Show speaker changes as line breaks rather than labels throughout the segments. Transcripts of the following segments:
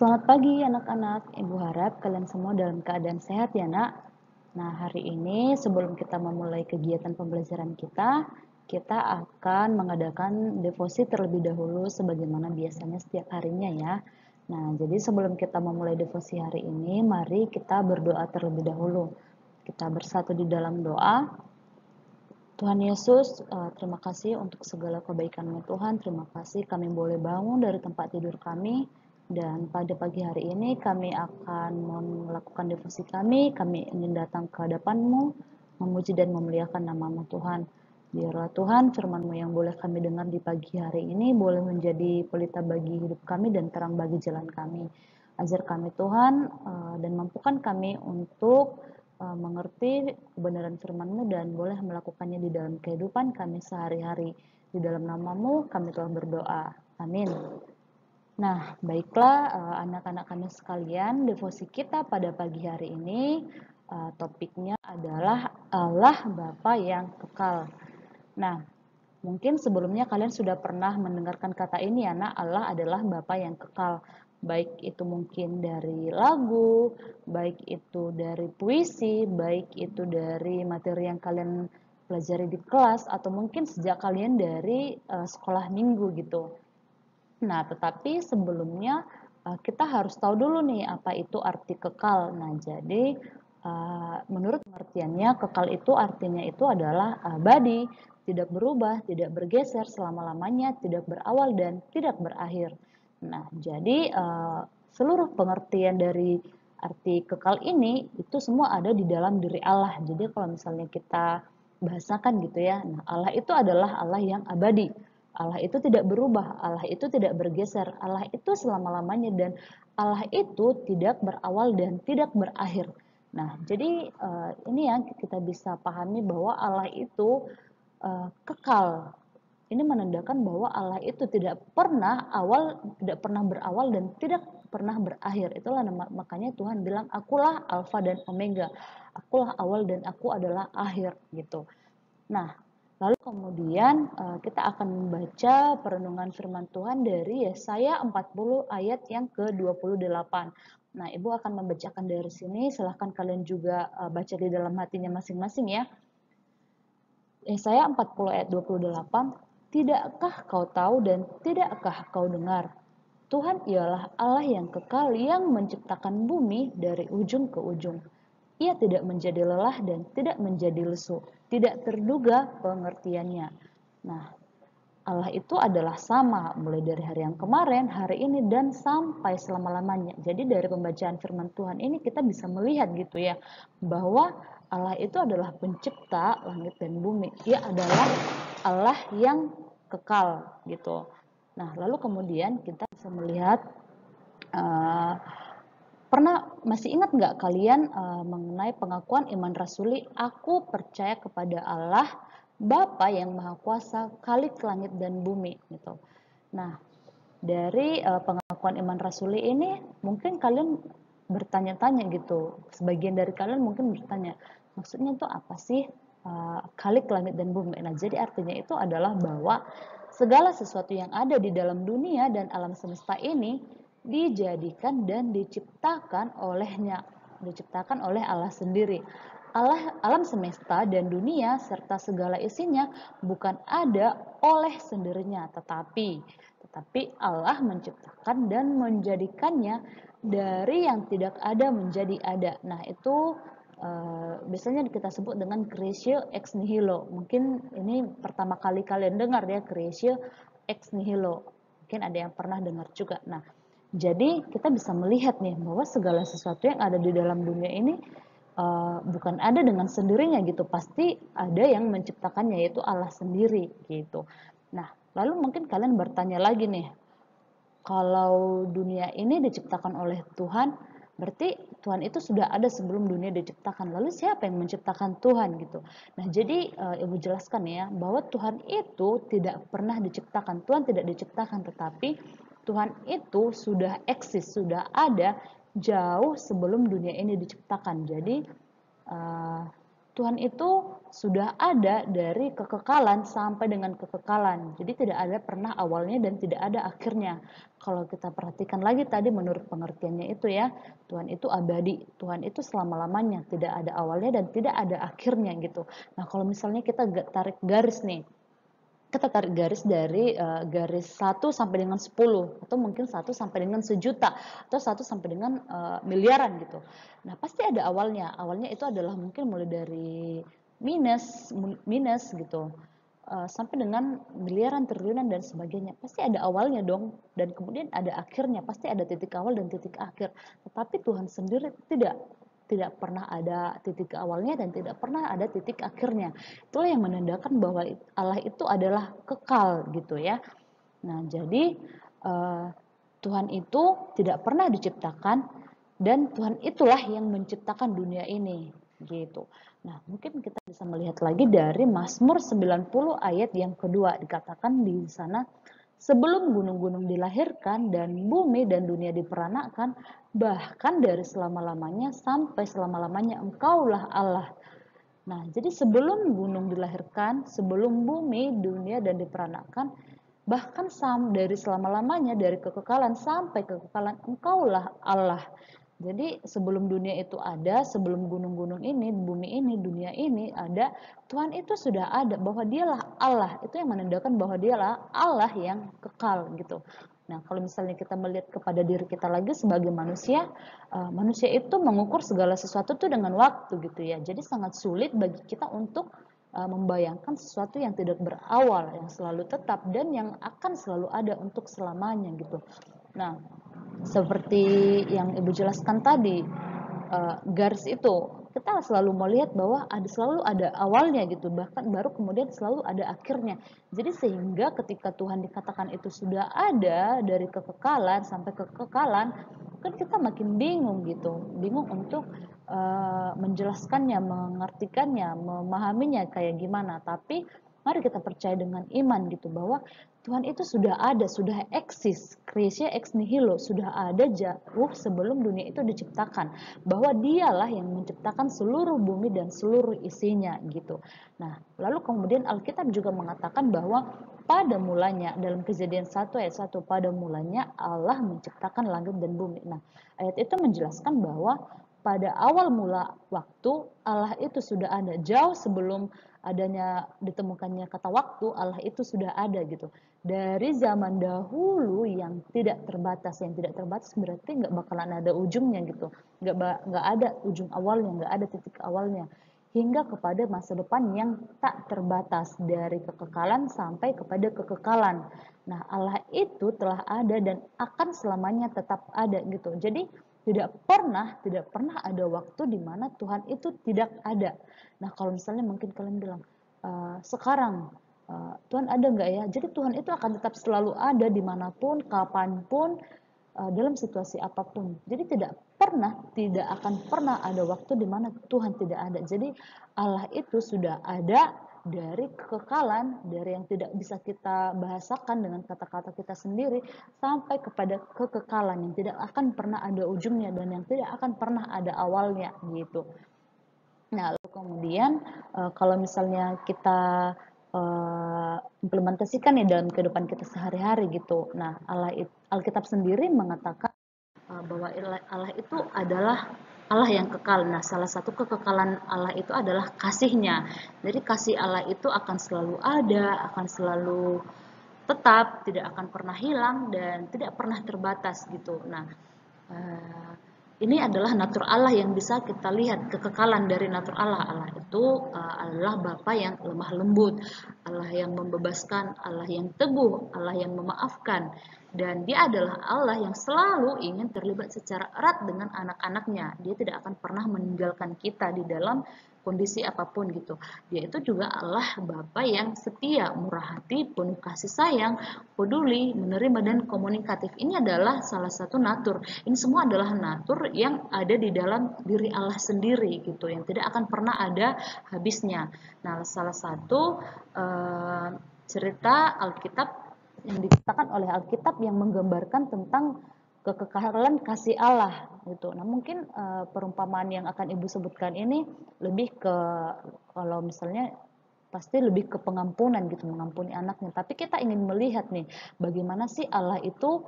Selamat pagi anak-anak, Ibu harap kalian semua dalam keadaan sehat ya nak. Nah hari ini sebelum kita memulai kegiatan pembelajaran kita akan mengadakan devosi terlebih dahulu sebagaimana biasanya setiap harinya ya. Nah jadi sebelum kita memulai devosi hari ini, mari kita berdoa terlebih dahulu. Kita bersatu di dalam doa. Tuhan Yesus, terima kasih untuk segala kebaikan-Mu Tuhan. Terima kasih kami boleh bangun dari tempat tidur kami. Dan pada pagi hari ini kami akan melakukan devosi kami. Kami ingin datang ke hadapan-Mu, memuji dan memuliakan nama-Mu Tuhan. Biarlah Tuhan firman-Mu yang boleh kami dengar di pagi hari ini boleh menjadi pelita bagi hidup kami dan terang bagi jalan kami. Ajar kami Tuhan dan mampukan kami untuk mengerti kebenaran firman-Mu dan boleh melakukannya di dalam kehidupan kami sehari-hari. Di dalam nama-Mu kami telah berdoa. Amin. Nah, baiklah anak-anak kami sekalian, devosi kita pada pagi hari ini topiknya adalah Allah Bapa yang kekal. Nah, mungkin sebelumnya kalian sudah pernah mendengarkan kata ini ya, nak, Allah adalah Bapa yang kekal. Baik itu mungkin dari lagu, baik itu dari puisi, baik itu dari materi yang kalian pelajari di kelas, atau mungkin sejak kalian dari sekolah minggu gitu. Nah, tetapi sebelumnya kita harus tahu dulu nih apa itu arti kekal. Nah, jadi menurut pengertiannya kekal itu artinya itu adalah abadi, tidak berubah, tidak bergeser selama-lamanya, tidak berawal dan tidak berakhir. Nah, jadi seluruh pengertian dari arti kekal ini itu semua ada di dalam diri Allah. Jadi kalau misalnya kita bahasakan gitu ya, nah Allah itu adalah Allah yang abadi. Allah itu tidak berubah, Allah itu tidak bergeser, Allah itu selama-lamanya dan Allah itu tidak berawal dan tidak berakhir. Nah, jadi ini yang kita bisa pahami bahwa Allah itu kekal. Ini menandakan bahwa Allah itu tidak pernah berawal dan tidak pernah berakhir. Itulah makanya Tuhan bilang, akulah Alfa dan Omega. Akulah awal dan aku adalah akhir gitu. Nah, lalu kemudian kita akan membaca perenungan firman Tuhan dari Yesaya 40 ayat yang ke-28. Nah, Ibu akan membacakan dari sini, silahkan kalian juga baca di dalam hatinya masing-masing ya. Yesaya 40 ayat 28, tidakkah kau tahu dan tidakkah kau dengar? Tuhan ialah Allah yang kekal yang menciptakan bumi dari ujung ke ujung. Ia tidak menjadi lelah dan tidak menjadi lesu, tidak terduga pengertiannya. Nah, Allah itu adalah sama mulai dari hari yang kemarin, hari ini, dan sampai selama-lamanya. Jadi dari pembacaan firman Tuhan ini kita bisa melihat gitu ya, bahwa Allah itu adalah pencipta langit dan bumi. Ia adalah Allah yang kekal gitu. Nah, lalu kemudian kita bisa melihat masih ingat nggak kalian mengenai pengakuan iman rasuli, aku percaya kepada Allah Bapa yang Maha Kuasa, Khalik langit dan bumi gitu. Nah, dari pengakuan iman rasuli ini mungkin kalian bertanya-tanya gitu. Sebagian dari kalian mungkin bertanya, maksudnya itu apa sih Khalik langit dan bumi? Nah, jadi artinya itu adalah bahwa segala sesuatu yang ada di dalam dunia dan alam semesta ini dijadikan dan diciptakan oleh Allah sendiri. Alam semesta dan dunia serta segala isinya bukan ada oleh sendirinya, tetapi Allah menciptakan dan menjadikannya dari yang tidak ada menjadi ada. Nah, itu biasanya kita sebut dengan creatio ex nihilo. Mungkin ini pertama kali kalian dengar ya, creatio ex nihilo. Mungkin ada yang pernah dengar juga. Nah, jadi kita bisa melihat nih bahwa segala sesuatu yang ada di dalam dunia ini bukan ada dengan sendirinya gitu, pasti ada yang menciptakannya, yaitu Allah sendiri gitu. Nah, lalu mungkin kalian bertanya lagi nih, kalau dunia ini diciptakan oleh Tuhan, berarti Tuhan itu sudah ada sebelum dunia diciptakan. Lalu siapa yang menciptakan Tuhan gitu? Nah, jadi Ibu jelaskan ya, bahwa Tuhan itu tidak pernah diciptakan. Tuhan tidak diciptakan, tetapi Tuhan itu sudah eksis, sudah ada jauh sebelum dunia ini diciptakan. Jadi Tuhan itu sudah ada dari kekekalan sampai dengan kekekalan. Jadi tidak ada pernah awalnya dan tidak ada akhirnya. Kalau kita perhatikan lagi tadi menurut pengertiannya itu ya, Tuhan itu abadi, Tuhan itu selama-lamanya, tidak ada awalnya dan tidak ada akhirnya gitu. Nah, kalau misalnya kita tarik garis nih, kita tarik garis dari garis 1 sampai dengan 10 atau mungkin 1 sampai dengan sejuta atau 1 sampai dengan miliaran gitu. Nah, pasti ada awalnya. Awalnya itu adalah mungkin mulai dari minus minus gitu. Sampai dengan miliaran, triliunan dan sebagainya. Pasti ada awalnya dong dan kemudian ada akhirnya. Pasti ada titik awal dan titik akhir. Tetapi Tuhan sendiri tidak pernah ada titik awalnya dan tidak pernah ada titik akhirnya. Itulah yang menandakan bahwa Allah itu adalah kekal gitu ya. Nah, jadi Tuhan itu tidak pernah diciptakan dan Tuhan itulah yang menciptakan dunia ini gitu. Nah, mungkin kita bisa melihat lagi dari Mazmur 90 ayat yang kedua, dikatakan di sana, sebelum gunung-gunung dilahirkan dan bumi dan dunia diperanakan, bahkan dari selama-lamanya sampai selama-lamanya Engkaulah Allah. Nah, jadi sebelum gunung dilahirkan, sebelum bumi, dunia dan diperanakan, bahkan dari selama-lamanya, dari kekekalan sampai kekekalan, Engkaulah Allah. Jadi sebelum dunia itu ada, sebelum gunung-gunung ini, bumi ini, dunia ini ada, Tuhan itu sudah ada, bahwa dialah Allah. Itu yang menandakan bahwa dialah Allah yang kekal gitu. Nah, kalau misalnya kita melihat kepada diri kita lagi sebagai manusia, manusia itu mengukur segala sesuatu itu dengan waktu gitu ya. Jadi sangat sulit bagi kita untuk membayangkan sesuatu yang tidak berawal, yang selalu tetap dan yang akan selalu ada untuk selamanya gitu. Nah, seperti yang Ibu jelaskan tadi, garis itu kita selalu melihat bahwa selalu ada awalnya gitu, bahkan baru kemudian selalu ada akhirnya. Jadi sehingga ketika Tuhan dikatakan itu sudah ada dari kekekalan sampai kekekalan, kan kita makin bingung gitu, bingung untuk menjelaskannya, mengartikannya, memahaminya kayak gimana. Tapi mari kita percaya dengan iman gitu, bahwa Tuhan itu sudah ada, sudah eksis, creatio ex nihilo, sudah ada jauh sebelum dunia itu diciptakan, bahwa dialah yang menciptakan seluruh bumi dan seluruh isinya gitu. Nah, lalu kemudian Alkitab juga mengatakan bahwa pada mulanya, dalam Kejadian 1 ayat 1, pada mulanya Allah menciptakan langit dan bumi. Nah, ayat itu menjelaskan bahwa pada awal mula waktu Allah itu sudah ada, jauh sebelum adanya ditemukannya kata waktu, Allah itu sudah ada gitu. Dari zaman dahulu yang tidak terbatas, berarti nggak bakalan ada ujungnya gitu, nggak ada ujung awalnya, nggak ada titik awalnya, hingga kepada masa depan yang tak terbatas, dari kekekalan sampai kepada kekekalan. Nah, Allah itu telah ada dan akan selamanya tetap ada gitu. Jadi tidak pernah ada waktu di mana Tuhan itu tidak ada. Nah, kalau misalnya mungkin kalian bilang, sekarang Tuhan ada nggak ya? Jadi Tuhan itu akan tetap selalu ada dimanapun, kapanpun, dalam situasi apapun. Jadi tidak akan pernah ada waktu di mana Tuhan tidak ada. Jadi Allah itu sudah ada dari kekekalan, dari yang tidak bisa kita bahasakan dengan kata-kata kita sendiri, sampai kepada kekekalan yang tidak akan pernah ada ujungnya dan yang tidak akan pernah ada awalnya gitu. Nah, lalu kemudian kalau misalnya kita implementasikan nih dalam kehidupan kita sehari-hari gitu. Nah, Alkitab sendiri mengatakan bahwa Allah itu adalah Allah yang kekal. Nah, salah satu kekekalan Allah itu adalah kasihnya. Jadi kasih Allah itu akan selalu ada, akan selalu tetap, tidak akan pernah hilang dan tidak pernah terbatas gitu. Nah, ini adalah natur Allah yang bisa kita lihat, kekekalan dari natur Allah. Allah itu adalah Bapa yang lemah lembut, Allah yang membebaskan, Allah yang teguh, Allah yang memaafkan. Dan dia adalah Allah yang selalu ingin terlibat secara erat dengan anak-anaknya. Dia tidak akan pernah meninggalkan kita di dalam kondisi apapun gitu. Dia itu juga Allah Bapa yang setia, murah hati, penuh kasih sayang, peduli, menerima dan komunikatif. Ini adalah salah satu natur. Ini semua adalah natur yang ada di dalam diri Allah sendiri gitu, yang tidak akan pernah ada habisnya. Nah, salah satu cerita Alkitab yang diciptakan oleh Alkitab yang menggambarkan tentang kekekalan kasih Allah gitu. Nah, mungkin perumpamaan yang akan Ibu sebutkan ini lebih ke, kalau misalnya pasti lebih ke pengampunan gitu, mengampuni anaknya. Tapi kita ingin melihat nih, bagaimana sih Allah itu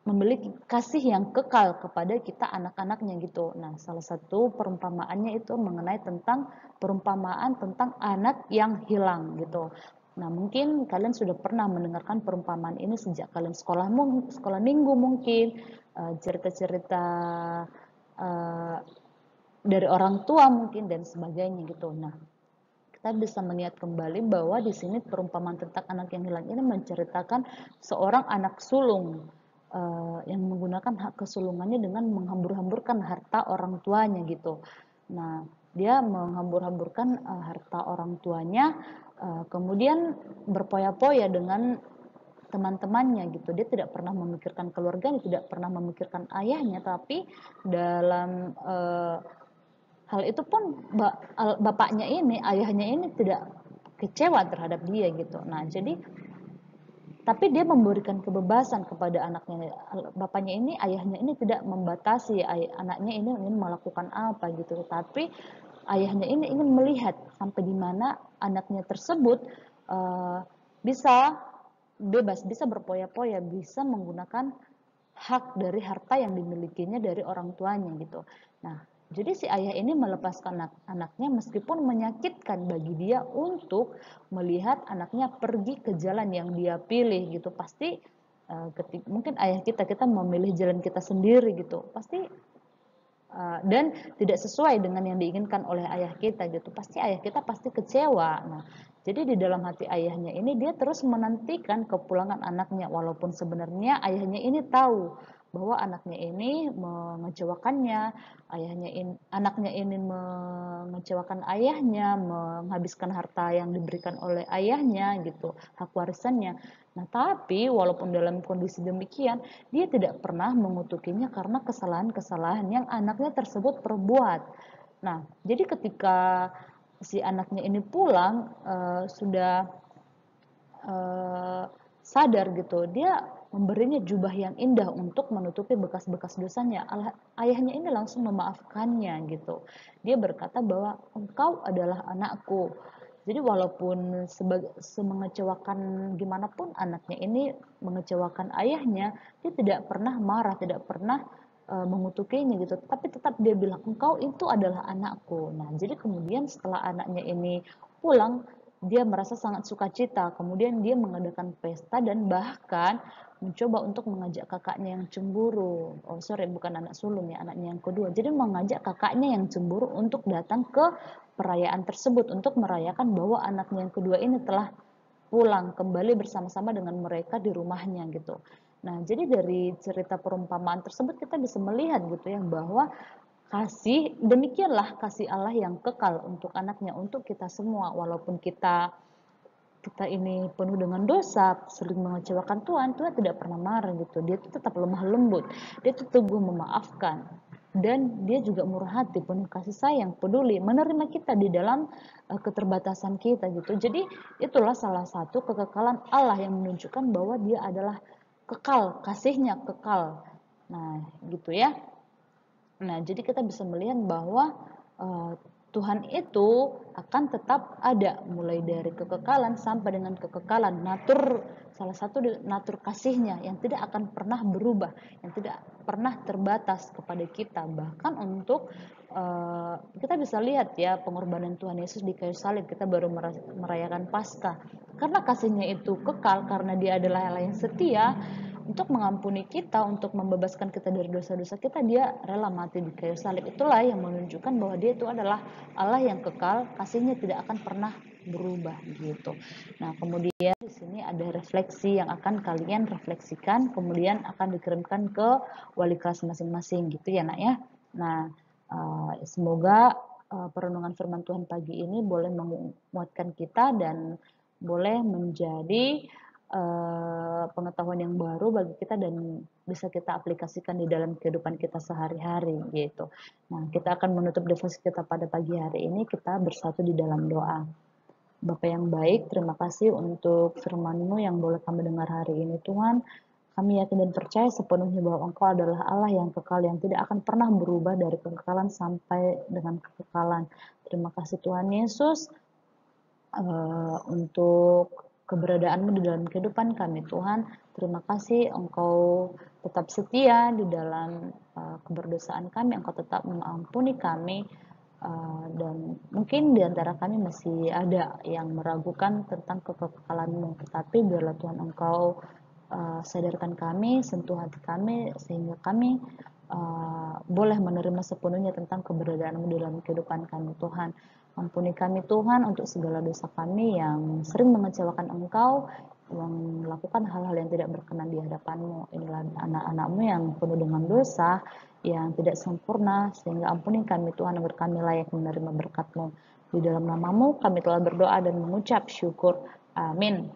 memiliki kasih yang kekal kepada kita anak-anaknya gitu. Nah, salah satu perumpamaannya itu mengenai tentang perumpamaan tentang anak yang hilang gitu. Nah, mungkin kalian sudah pernah mendengarkan perumpamaan ini sejak kalian sekolah minggu mungkin, cerita-cerita dari orang tua mungkin dan sebagainya gitu. Nah, kita bisa melihat kembali bahwa di sini perumpamaan tentang anak yang hilang ini menceritakan seorang anak sulung yang menggunakan hak kesulungannya dengan menghambur-hamburkan harta orang tuanya gitu. Nah, dia menghambur-hamburkan harta orang tuanya, kemudian berpoya-poya dengan teman-temannya gitu. Dia tidak pernah memikirkan keluarganya, tidak pernah memikirkan ayahnya, tapi dalam hal itu pun bapaknya ini, ayahnya ini tidak kecewa terhadap dia gitu. Nah, jadi tapi dia memberikan kebebasan kepada anaknya. Bapaknya ini, ayahnya ini tidak membatasi anaknya ini ingin melakukan apa gitu. Tapi ayahnya ini ingin melihat sampai di mana anaknya tersebut bisa bebas, bisa berpoya-poya, bisa menggunakan hak dari harta yang dimilikinya dari orang tuanya gitu. Nah, jadi si ayah ini melepaskan anaknya meskipun menyakitkan bagi dia untuk melihat anaknya pergi ke jalan yang dia pilih gitu. Pasti mungkin ayah kita memilih jalan kita sendiri gitu. Pasti dan tidak sesuai dengan yang diinginkan oleh ayah kita gitu. Pasti ayah kita pasti kecewa. Nah, jadi di dalam hati ayahnya ini dia terus menantikan kepulangan anaknya walaupun sebenarnya ayahnya ini tahu bahwa anaknya ini mengecewakannya, anaknya ini mengecewakan ayahnya, menghabiskan harta yang diberikan oleh ayahnya gitu, hak warisannya. Nah, tapi walaupun dalam kondisi demikian, dia tidak pernah mengutukinya karena kesalahan-kesalahan yang anaknya tersebut perbuat. Nah, jadi ketika si anaknya ini pulang, sudah sadar gitu, dia memberinya jubah yang indah untuk menutupi bekas-bekas dosanya. Ayahnya ini langsung memaafkannya gitu. Dia berkata bahwa engkau adalah anakku. Jadi walaupun semengecewakan gimana pun anaknya ini mengecewakan ayahnya, dia tidak pernah marah, tidak pernah mengutukinya gitu. Tapi tetap dia bilang engkau itu adalah anakku. Nah, jadi kemudian setelah anaknya ini pulang, dia merasa sangat sukacita. Kemudian dia mengadakan pesta dan bahkan mencoba untuk mengajak kakaknya yang cemburu. Oh, sorry, bukan anak sulung ya, anaknya yang kedua. Jadi mengajak kakaknya yang cemburu untuk datang ke perayaan tersebut untuk merayakan bahwa anaknya yang kedua ini telah pulang kembali bersama-sama dengan mereka di rumahnya gitu. Nah, jadi dari cerita perumpamaan tersebut kita bisa melihat gitu ya bahwa demikianlah kasih Allah yang kekal untuk anaknya, untuk kita semua. Walaupun kita ini penuh dengan dosa, sering mengecewakan Tuhan, Tuhan tidak pernah marah gitu. Dia itu tetap lemah lembut, dia itu teguh memaafkan, dan dia juga murah hati, penuh kasih sayang, peduli, menerima kita di dalam keterbatasan kita gitu. Jadi itulah salah satu kekekalan Allah yang menunjukkan bahwa dia adalah kekal, kasihnya kekal. Nah, gitu ya. Nah, jadi kita bisa melihat bahwa Tuhan itu akan tetap ada mulai dari kekekalan sampai dengan kekekalan. Salah satu natur kasihnya yang tidak akan pernah berubah, yang tidak pernah terbatas kepada kita. Bahkan untuk kita bisa lihat ya pengorbanan Tuhan Yesus di kayu salib, kita baru merayakan Paskah. Karena kasihnya itu kekal, karena dia adalah Allah yang setia, untuk mengampuni kita, untuk membebaskan kita dari dosa-dosa kita, dia rela mati di kayu salib. Itulah yang menunjukkan bahwa dia itu adalah Allah yang kekal, kasihnya tidak akan pernah berubah gitu. Nah, kemudian di sini ada refleksi yang akan kalian refleksikan, kemudian akan dikirimkan ke wali kelas masing-masing gitu ya nak ya. Nah, semoga perenungan firman Tuhan pagi ini boleh menguatkan kita dan boleh menjadi pengetahuan yang baru bagi kita dan bisa kita aplikasikan di dalam kehidupan kita sehari-hari gitu. Nah, kita akan menutup devosi kita pada pagi hari ini, kita bersatu di dalam doa. Bapa yang baik, terima kasih untuk firman-Mu yang boleh kami dengar hari ini Tuhan. Kami yakin dan percaya sepenuhnya bahwa Engkau adalah Allah yang kekal, yang tidak akan pernah berubah dari kekekalan sampai dengan kekekalan. Terima kasih Tuhan Yesus untuk keberadaanmu di dalam kehidupan kami Tuhan. Terima kasih Engkau tetap setia di dalam keberdosaan kami, Engkau tetap mengampuni kami, dan mungkin di antara kami masih ada yang meragukan tentang kekekalanmu, tetapi biarlah Tuhan Engkau sadarkan kami, sentuh hati kami, sehingga kami boleh menerima sepenuhnya tentang keberadaanmu dalam kehidupan kami Tuhan. Ampuni kami Tuhan untuk segala dosa kami yang sering mengecewakan Engkau, yang melakukan hal-hal yang tidak berkenan di hadapan-Mu. Inilah anak-anak-Mu yang penuh dengan dosa, yang tidak sempurna, sehingga ampuni kami Tuhan agar kami layak menerima berkat-Mu. Di dalam nama-Mu kami telah berdoa dan mengucap syukur. Amin.